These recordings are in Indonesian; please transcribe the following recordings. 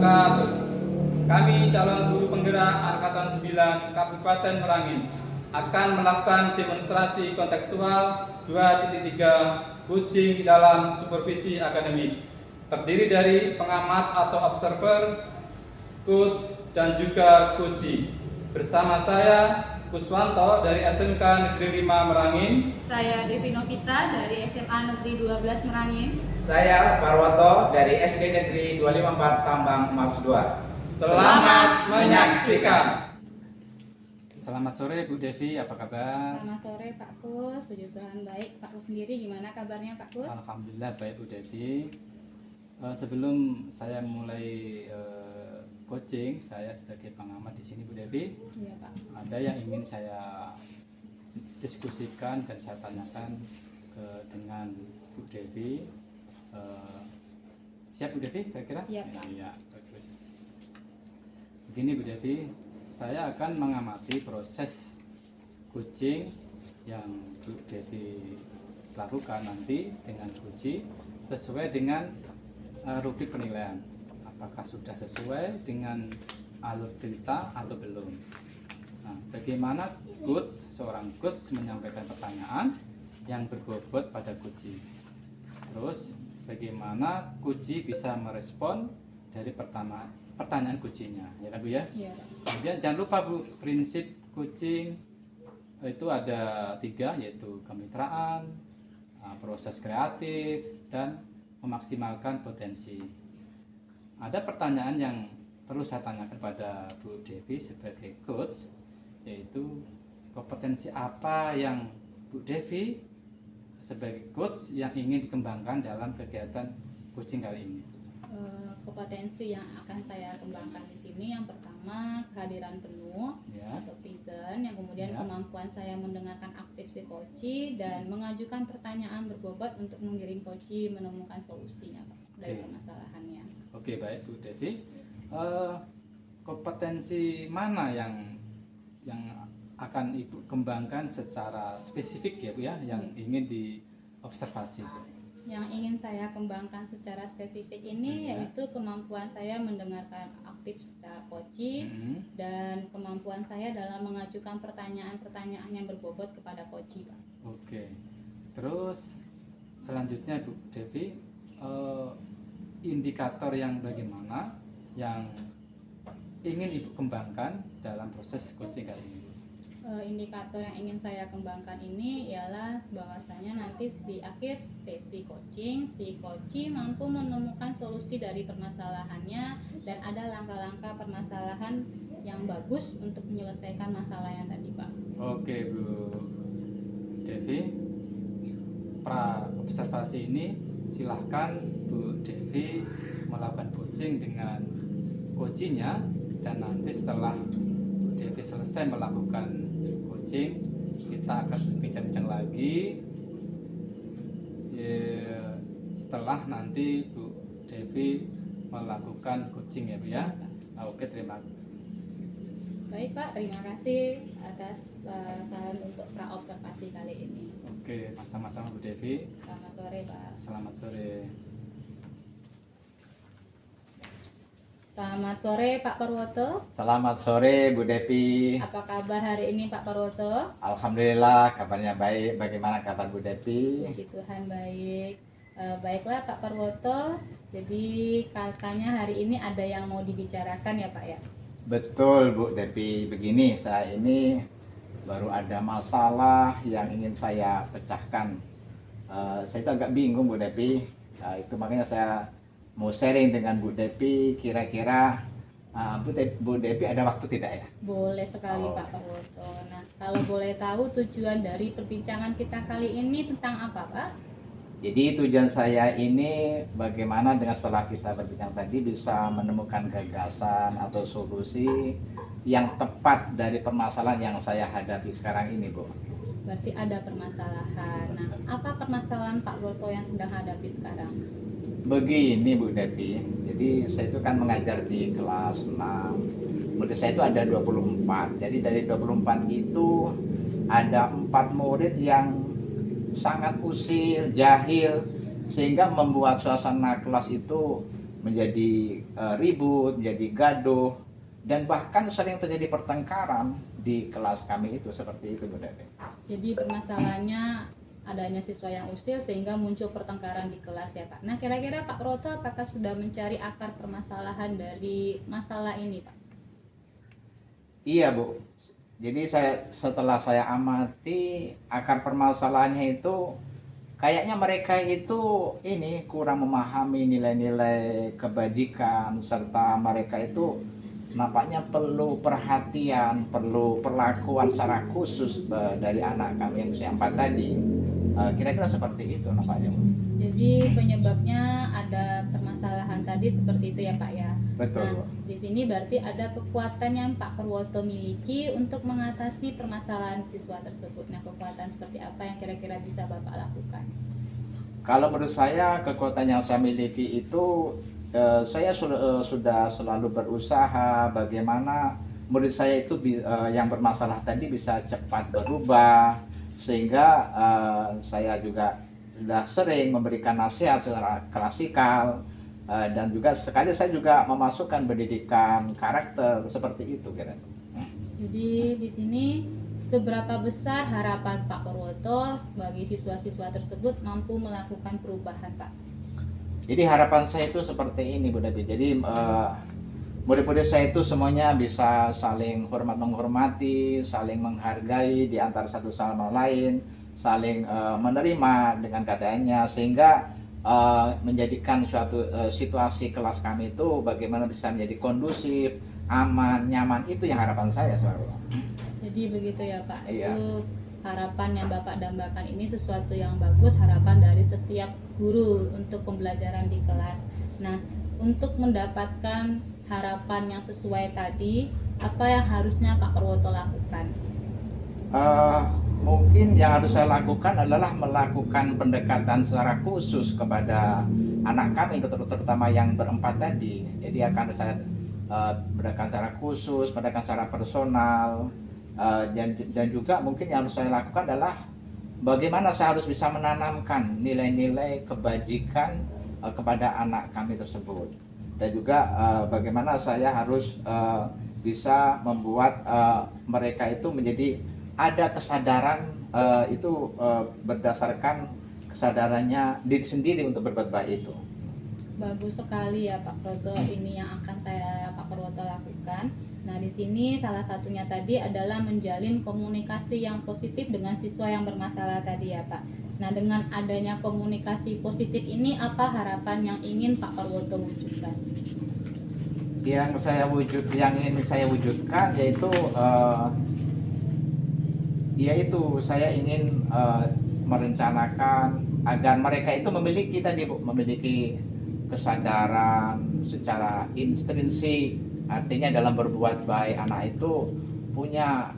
wabarakatuh. Kami calon guru penggerak Angkatan 9 Kabupaten Merangin akan melakukan demonstrasi kontekstual 2.3 coaching dalam supervisi akademik. Terdiri dari pengamat atau observer, coach, dan juga coachee. Bersama saya Kuswanto dari SMK Negeri 5 Merangin. Saya Devi Novita dari SMA Negeri 12 Merangin. Saya Parwoto dari SD Negeri 254 Tambang Emas 2. Selamat menyaksikan. Selamat sore Bu Devi, apa kabar? Selamat sore Pak Kus, puji Tuhan baik. Pak Kus sendiri gimana kabarnya Pak Kus? Alhamdulillah baik Bu Devi. Sebelum saya mulai coaching, saya sebagai pengamat di sini Bu Devi. Iya Pak. Ada yang ingin saya diskusikan dan saya tanyakan dengan Bu Devi. Siap Bu Devi kira-kira? Siap Pak. Iya, bagus. Begini Bu Devi, saya akan mengamati proses coaching yang Bu Devi lakukan nanti dengan coaching sesuai dengan rubrik penilaian. Apakah sudah sesuai dengan alur cerita atau belum? Nah, bagaimana seorang coach menyampaikan pertanyaan yang berbobot pada coaching? Terus, bagaimana coaching bisa merespon dari pertanyaan coachingnya, ya kan Bu ya? Iya Pak. Kemudian jangan lupa Bu, prinsip coaching itu ada 3, yaitu kemitraan, proses kreatif, dan memaksimalkan potensi. Ada pertanyaan yang perlu saya tanyakan kepada Bu Devi sebagai coach, yaitu kompetensi apa yang Bu Devi sebagai coach yang ingin dikembangkan dalam kegiatan coaching kali ini? Kompetensi yang akan saya kembangkan di sini yang pertama kehadiran penuh Ya. atau present, yang kemudian Ya. kemampuan saya mendengarkan aktif si coachee dan mengajukan pertanyaan berbobot untuk mengiring coachee menemukan solusinya Pak, dari Oke. permasalahannya. Oke, baik Bu Devi. Kompetensi mana yang akan Ibu kembangkan secara spesifik ya Bu ya, yang ingin diobservasi? Yang ingin saya kembangkan secara spesifik ini Ya. yaitu kemampuan saya mendengarkan aktif secara coachee dan kemampuan saya dalam mengajukan pertanyaan-pertanyaan yang berbobot kepada coachee Pak. Oke. Terus selanjutnya Bu Devi, indikator yang bagaimana yang ingin Ibu kembangkan dalam proses coaching kali ini? Indikator yang ingin saya kembangkan ini ialah bahwasanya nanti di akhir sesi coaching, si coachee mampu menemukan solusi dari permasalahannya dan ada langkah-langkah permasalahan yang bagus untuk menyelesaikan masalah yang tadi Pak. Oke Bu Devi, pra observasi ini silahkan Bu Devi melakukan coaching dengan coachingnya, dan nanti setelah Bu Devi selesai melakukan coaching, kita akan berbincang-bincang lagi setelah nanti Bu Devi melakukan coaching ya Bu ya. Oke, terima kasih. Baik Pak, terima kasih atas saran untuk pra observasi kali ini. Oke, sama-sama Bu Devi. Selamat sore Pak. Selamat sore. Selamat sore Pak Parwoto. Selamat sore Bu Devi. Apa kabar hari ini Pak Parwoto? Alhamdulillah kabarnya baik. Bagaimana kabar Bu Devi? Puji Tuhan baik. Baiklah Pak Parwoto. Jadi katanya hari ini ada yang mau dibicarakan ya Pak ya? Betul Bu Devi. Begini, saya ini baru ada masalah yang ingin saya pecahkan. Saya itu agak bingung Bu Devi. Itu makanya saya mau sharing dengan Bu Devi. Kira-kira Bu Devi ada waktu tidak ya? Boleh sekali Oh. Pak Parwoto. Nah, kalau boleh tahu tujuan dari perbincangan kita kali ini tentang apa Pak? Jadi tujuan saya ini bagaimana dengan setelah kita berbincang tadi bisa menemukan gagasan atau solusi yang tepat dari permasalahan yang saya hadapi sekarang ini Bu. Berarti ada permasalahan. Nah, apa permasalahan Pak Parwoto yang sedang hadapi sekarang? Begini Bu Devi, jadi saya itu kan mengajar di kelas 6. Murid saya itu ada 24. Jadi dari 24 itu ada 4 murid yang sangat usil, jahil, sehingga membuat suasana kelas itu menjadi ribut, menjadi gaduh, dan bahkan sering terjadi pertengkaran di kelas kami itu, seperti itu Bu Devi. Jadi permasalahannya adanya siswa yang usil sehingga muncul pertengkaran di kelas ya Pak. Nah kira-kira Pak Roto apakah sudah mencari akar permasalahan dari masalah ini Pak? Iya Bu, jadi setelah saya amati akar permasalahannya itu kayaknya mereka itu ini kurang memahami nilai-nilai kebajikan, serta mereka itu nampaknya perlu perhatian, perlu perlakuan secara khusus dari anak kami yang usia 4 tadi. Kira-kira seperti itu nampaknya. Jadi penyebabnya ada permasalahan tadi seperti itu ya Pak ya. Betul. Nah, di sini berarti ada kekuatan yang Pak Purwoto miliki untuk mengatasi permasalahan siswa tersebut. Nah, kekuatan seperti apa yang kira-kira bisa Bapak lakukan? Kalau menurut saya kekuatan yang saya miliki itu saya sudah selalu berusaha bagaimana murid saya itu yang bermasalah tadi bisa cepat berubah, sehingga saya juga sudah sering memberikan nasihat secara klasikal, dan juga sekali saya juga memasukkan pendidikan karakter seperti itu kira-kira. Jadi di sini seberapa besar harapan Pak Purwoto bagi siswa-siswa tersebut mampu melakukan perubahan Pak? Jadi harapan saya itu seperti ini Bu Devi. Jadi murid-murid saya itu semuanya bisa saling menghormati, saling menghargai di antara satu sama lain, saling menerima dengan keadaannya, sehingga menjadikan suatu situasi kelas kami itu bagaimana bisa menjadi kondusif, aman, nyaman. Itu yang harapan saya selalu. Jadi begitu ya Pak. Iya. Itu harapan yang Bapak dambakan ini sesuatu yang bagus, harapan dari setiap guru untuk pembelajaran di kelas. Nah, untuk mendapatkan harapan yang sesuai tadi, apa yang harusnya Pak Purwoto lakukan? Mungkin yang harus saya lakukan adalah melakukan pendekatan secara khusus kepada anak kami, terutama yang berempat tadi. Jadi akan saya pendekatan secara khusus, pendekatan secara personal, dan juga mungkin yang harus saya lakukan adalah bagaimana saya harus bisa menanamkan nilai-nilai kebajikan kepada anak kami tersebut, dan juga bagaimana saya harus bisa membuat mereka itu menjadi ada kesadaran itu berdasarkan kesadarannya diri sendiri untuk berbuat baik itu. Bagus sekali ya Pak Purwoto, ini yang akan Pak Purwoto lakukan. Nah, di sini salah satunya tadi adalah menjalin komunikasi yang positif dengan siswa yang bermasalah tadi ya Pak. Nah, dengan adanya komunikasi positif ini, apa harapan yang ingin Pak Purwoto wujudkan? Yang ingin saya wujudkan yaitu saya ingin merencanakan agar mereka itu memiliki kesadaran secara intrinsik, artinya dalam berbuat baik anak itu punya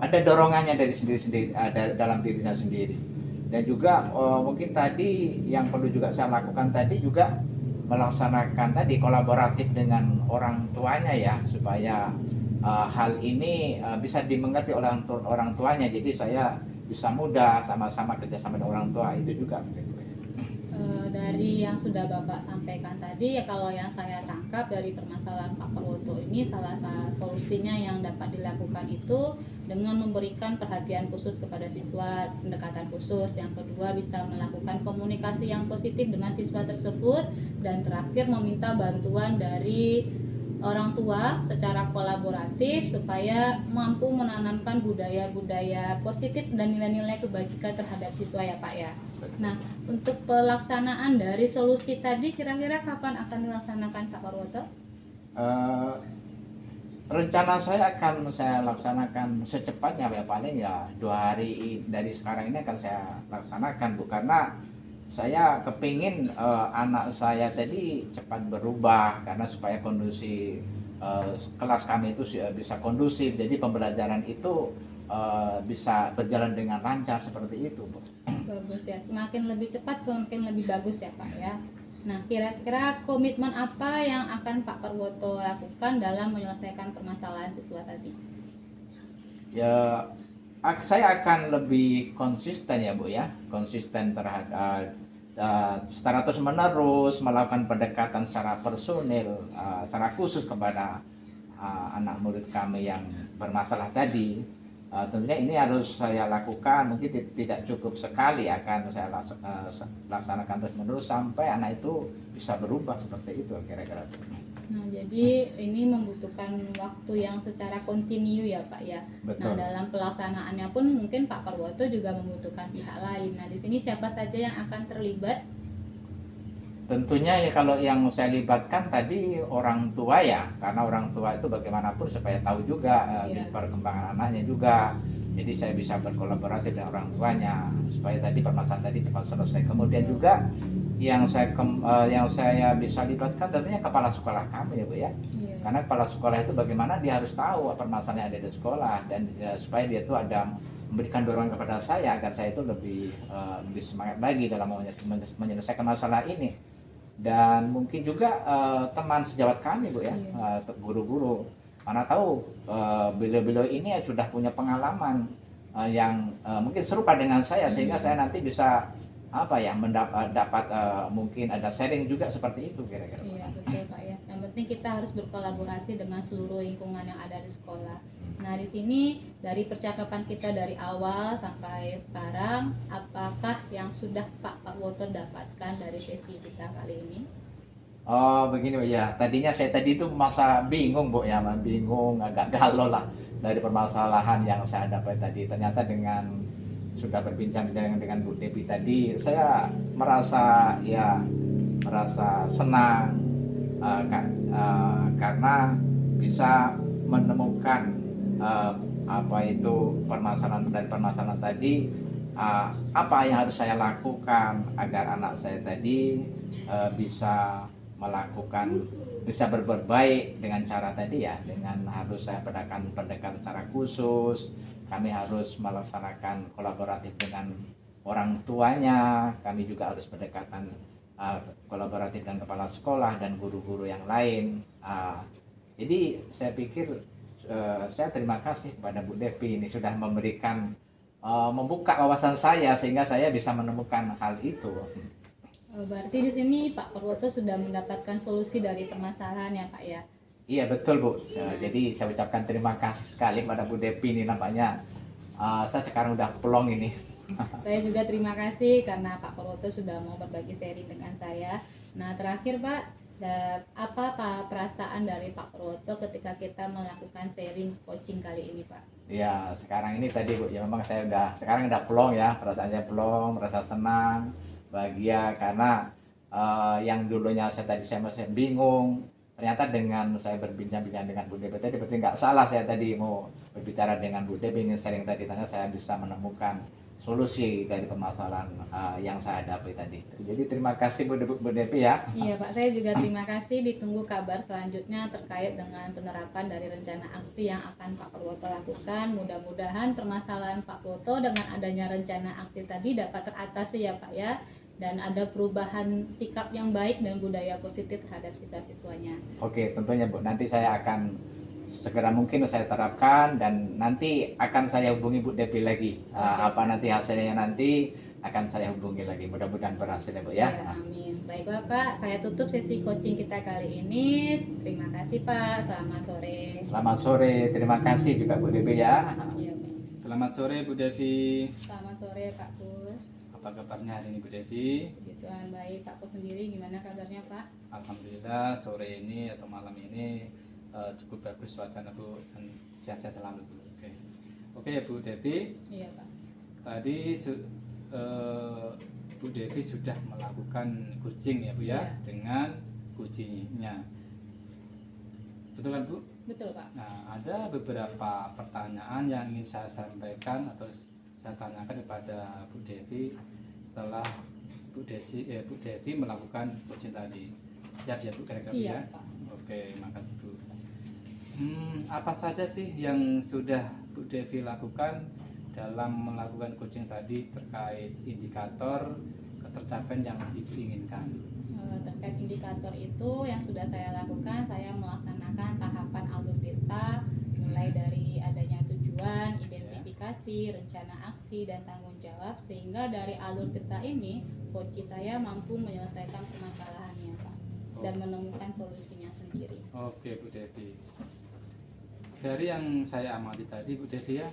ada dorongannya dari sendiri dalam dirinya sendiri. Dan juga mungkin tadi yang perlu juga saya lakukan tadi juga melaksanakan tadi kolaboratif dengan orang tuanya ya, supaya hal ini bisa dimengerti oleh orang tuanya. Jadi saya bisa mudah sama-sama kerjasama dengan orang tua itu juga. Dari yang sudah Bapak sampaikan tadi ya, kalau yang saya tangkap dari permasalahan Pak Purwoto ini, salah satu solusinya yang dapat dilakukan itu dengan memberikan perhatian khusus kepada siswa, pendekatan khusus. Yang kedua, bisa melakukan komunikasi yang positif dengan siswa tersebut, dan terakhir meminta bantuan dari orang tua secara kolaboratif supaya mampu menanamkan budaya-budaya positif dan nilai-nilai kebajikan terhadap siswa ya Pak ya. Nah, untuk pelaksanaan dari solusi tadi kira-kira kapan akan dilaksanakan Pak Purwoto? Rencana saya akan saya laksanakan secepatnya ya, paling ya 2 hari dari sekarang ini akan saya laksanakan Bu, karena saya kepingin anak saya tadi cepat berubah, karena supaya kondisi kelas kami itu bisa kondusif, jadi pembelajaran itu bisa berjalan dengan lancar seperti itu Bu. Bagus ya, semakin lebih cepat semakin lebih bagus ya Pak ya. Nah, kira-kira komitmen apa yang akan Pak Purwoto lakukan dalam menyelesaikan permasalahan siswa tadi? Ya, saya akan lebih konsisten ya Bu ya, konsisten terhadap secara terus menerus melakukan pendekatan secara personil, secara khusus kepada anak murid kami yang bermasalah tadi. Tentunya ini harus saya lakukan, mungkin tidak cukup sekali, akan saya laksanakan terus menerus sampai anak itu bisa berubah seperti itu kira-kira. Nah, jadi ini membutuhkan waktu yang secara kontinu ya Pak ya. Betul. Nah, dalam pelaksanaannya pun mungkin Pak Parwoto juga membutuhkan pihak lain. Nah, di sini siapa saja yang akan terlibat? Tentunya ya kalau yang saya libatkan tadi orang tua ya, karena orang tua itu bagaimanapun supaya tahu juga di perkembangan anaknya juga. Jadi saya bisa berkolaborasi dengan orang tuanya supaya tadi permasalahan tadi cepat selesai. Kemudian juga yang saya bisa libatkan tentunya kepala sekolah kami ya Bu ya. Karena kepala sekolah itu bagaimana dia harus tahu apa permasalahan yang ada di sekolah, dan supaya dia itu ada memberikan dorongan kepada saya agar saya itu lebih semangat lagi dalam menyelesaikan masalah ini. Dan mungkin juga teman sejawat kami Bu ya, guru-guru, karena tahu beliau-beliau ini sudah punya pengalaman yang mungkin serupa dengan saya, sehingga saya nanti bisa mendapat mungkin ada sharing juga seperti itu kira-kira. Iya betul Pak ya. Yang penting kita harus berkolaborasi dengan seluruh lingkungan yang ada di sekolah. Nah, di sini dari percakapan kita dari awal sampai sekarang, apakah yang sudah Pak Parwoto dapatkan dari sesi kita kali ini? Oh begini Bu ya, tadinya saya tadi itu masa bingung Bu ya, bingung, agak galau lah dari permasalahan yang saya dapat tadi. Ternyata dengan sudah berbincang-bincang dengan Bu Devi tadi, saya merasa senang karena bisa menemukan permasalahan tadi, apa yang harus saya lakukan agar anak saya tadi bisa berbuat baik dengan cara tadi ya, dengan harus saya pendekatan secara khusus. Kami harus melaksanakan kolaboratif dengan orang tuanya, kami juga harus pendekatan kolaboratif dengan kepala sekolah dan guru-guru yang lain. Jadi saya pikir saya terima kasih kepada Bu Devi ini sudah membuka wawasan saya sehingga saya bisa menemukan hal itu. Berarti di sini Pak Parwoto sudah mendapatkan solusi dari permasalahan ya Pak ya? Iya betul Bu. Jadi saya ucapkan terima kasih sekali kepada Bu Devi ini, nampaknya saya sekarang udah plong ini. Saya juga terima kasih karena Pak Parwoto sudah mau berbagi sharing dengan saya. Nah, terakhir Pak, apa perasaan dari Pak Parwoto ketika kita melakukan sharing coaching kali ini Pak? Ya sekarang ini tadi Bu, ya memang saya sekarang udah plong ya, perasaannya plong, merasa senang, bahagia, karena yang dulunya saya masih bingung, ternyata dengan saya berbincang-bincang dengan Bu Devi tadi, berarti nggak salah saya tadi mau berbicara dengan Bu Devi, ingin sharing tadi, ternyata saya bisa menemukan solusi dari permasalahan yang saya hadapi tadi. Jadi terima kasih Bu Devi ya. Iya Pak, saya juga terima kasih. Ditunggu kabar selanjutnya terkait dengan penerapan dari rencana aksi yang akan Pak Parwoto lakukan. Mudah-mudahan permasalahan Pak Parwoto dengan adanya rencana aksi tadi dapat teratasi ya Pak ya, dan ada perubahan sikap yang baik dan budaya positif terhadap siswa-siswanya. Oke, tentunya Bu, nanti saya akan segera mungkin saya terapkan, dan nanti akan saya hubungi Bu Devi lagi. Apa nanti hasilnya nanti akan saya hubungi lagi. Mudah-mudahan berhasil ya Bu ya. Ya, amin. Baiklah Pak, saya tutup sesi coaching kita kali ini. Terima kasih Pak. Selamat sore. Selamat sore. Terima kasih juga Bu Devi ya. Iya, Pak. Selamat sore Bu Devi. Selamat sore Pak Kus. Apa kabarnya hari ini Bu Devi? Puji Tuhan baik. Pak Kus sendiri gimana kabarnya Pak? Alhamdulillah sore ini atau malam ini cukup bagus suasana Bu, dan sehat-sehat selalu Bu. Oke ya Bu Devi. Iya Pak. Tadi Bu Devi sudah melakukan coaching ya Bu ya, Iya. dengan coachingnya. Betul kan Bu? Betul Pak. Nah, ada beberapa pertanyaan yang ingin saya sampaikan atau saya tanyakan kepada Bu Devi setelah Bu Devi melakukan coaching tadi. Siap ya Bu kira-kira Siap ya? Pak. Oke, makasih Bu. Apa saja sih yang sudah Bu Devi lakukan dalam melakukan coaching tadi terkait indikator ketercapaian yang diinginkan? Terkait indikator itu yang sudah saya lakukan, saya melaksanakan tahapan alur tirta mulai dari adanya tujuan, identifikasi, rencana aksi dan tanggung jawab, sehingga dari alur tirta ini coach saya mampu menyelesaikan permasalahannya Pak dan menemukan solusinya sendiri. Oke Bu Devi. Dari yang saya amati tadi Bu Devi ya,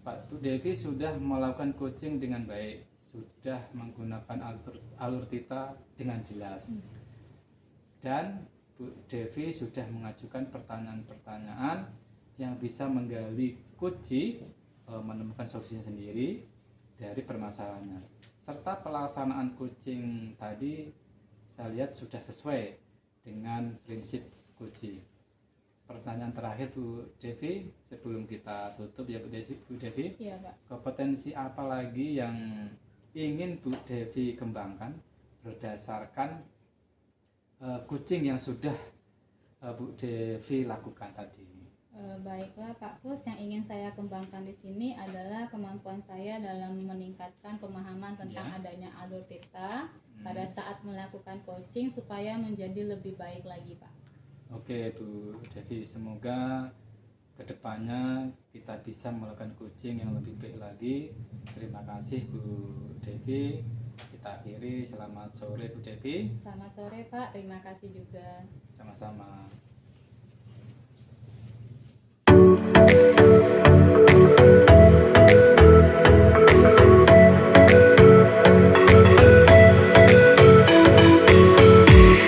Bu Devi sudah melakukan coaching dengan baik, sudah menggunakan alur tita dengan jelas, dan Bu Devi sudah mengajukan pertanyaan-pertanyaan yang bisa menggali kunci menemukan solusinya sendiri dari permasalahannya. Serta pelaksanaan coaching tadi saya lihat sudah sesuai dengan prinsip coaching. Pertanyaan terakhir Bu Devi sebelum kita tutup ya Bu Devi. Iya Pak. Kompetensi apa lagi yang ingin Bu Devi kembangkan berdasarkan coaching yang sudah Bu Devi lakukan tadi? Baiklah Pak Pus, yang ingin saya kembangkan di sini adalah kemampuan saya dalam meningkatkan pemahaman tentang adanya alur tita pada saat melakukan coaching supaya menjadi lebih baik lagi Pak. Oke Bu Devi, semoga kedepannya kita bisa melakukan coaching yang lebih baik lagi. Terima kasih Bu Devi. Kita akhiri, selamat sore Bu Devi. Selamat sore Pak, terima kasih juga. Sama-sama.